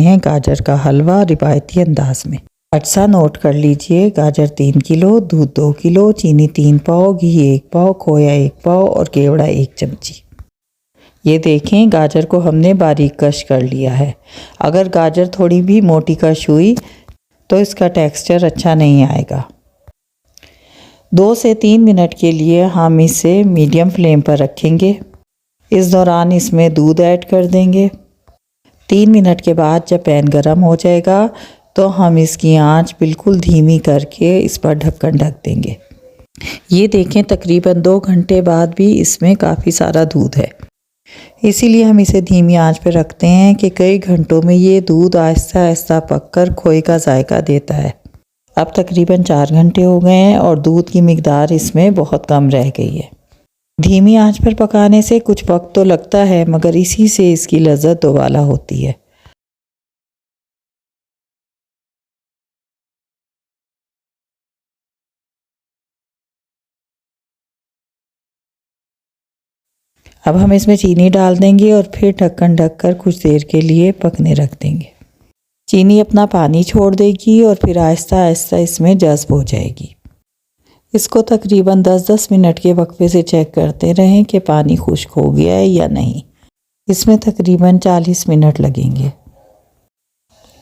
हैं गाजर का हलवा रिवायती अंदाज में। अच्छा नोट कर लीजिए, गाजर 3 किलो, दूध 2 किलो, चीनी 3 पाव, घी 1 पाव, खोया 1 पाव और केवड़ा 1 चमची। ये देखें, गाजर को हमने बारीक कश कर लिया है। अगर गाजर थोड़ी भी मोटी कश हुई तो इसका टेक्सचर अच्छा नहीं आएगा। 2 से 3 मिनट के लिए हम इसे मीडियम फ्लेम पर रखेंगे। इस दौरान इसमें दूध ऐड कर देंगे। 3 मिनट के बाद जब पैन गरम हो जाएगा तो हम इसकी आंच बिल्कुल धीमी करके इस पर ढक्कन ढक देंगे। ये देखें, तकरीबन 2 घंटे बाद भी इसमें काफ़ी सारा दूध है। इसीलिए हम इसे धीमी आंच पर रखते हैं कि कई घंटों में ये दूध आहिस्ता आहिस्ता पककर खोए का जायका देता है। अब तकरीबन 4 घंटे हो गए हैं और दूध की मिकदार इसमें बहुत कम रह गई है। धीमी आंच पर पकाने से कुछ वक्त तो लगता है, मगर इसी से इसकी लज्जत दोबाला होती है। अब हम इसमें चीनी डाल देंगे और फिर ढक्कन ढककर कुछ देर के लिए पकने रख देंगे। चीनी अपना पानी छोड़ देगी और फिर आहिस्ता आहिस्ता इसमें जज़्ब हो जाएगी। इसको तकरीबन 10-10 मिनट के वक्फे से चेक करते रहें कि पानी खुश्क हो गया है या नहीं। इसमें तकरीबन 40 मिनट लगेंगे।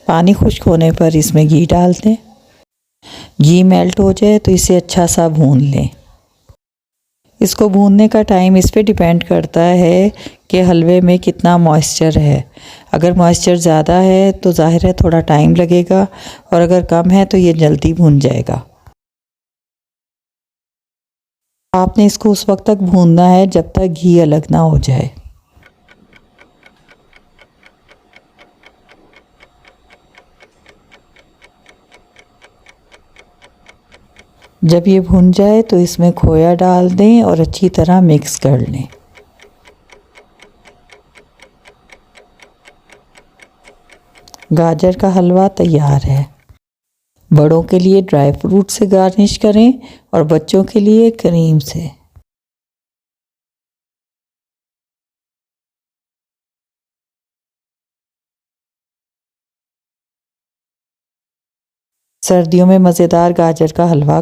पानी खुश्क होने पर इसमें घी डाल दें। घी मेल्ट हो जाए तो इसे अच्छा सा भून लें। इसको भूनने का टाइम इस पे डिपेंड करता है कि हलवे में कितना मॉइस्चर है। अगर मॉइस्चर ज़्यादा है तो ज़ाहिर है थोड़ा टाइम लगेगा, और अगर कम है तो ये जल्दी भून जाएगा। आपने इसको उस वक्त तक भूनना है जब तक घी अलग ना हो जाए। जब ये भुन जाए तो इसमें खोया डाल दें और अच्छी तरह मिक्स कर लें। गाजर का हलवा तैयार है। बड़ों के लिए ड्राई फ्रूट से गार्निश करें और बच्चों के लिए क्रीम से। सर्दियों में मज़ेदार गाजर का हलवा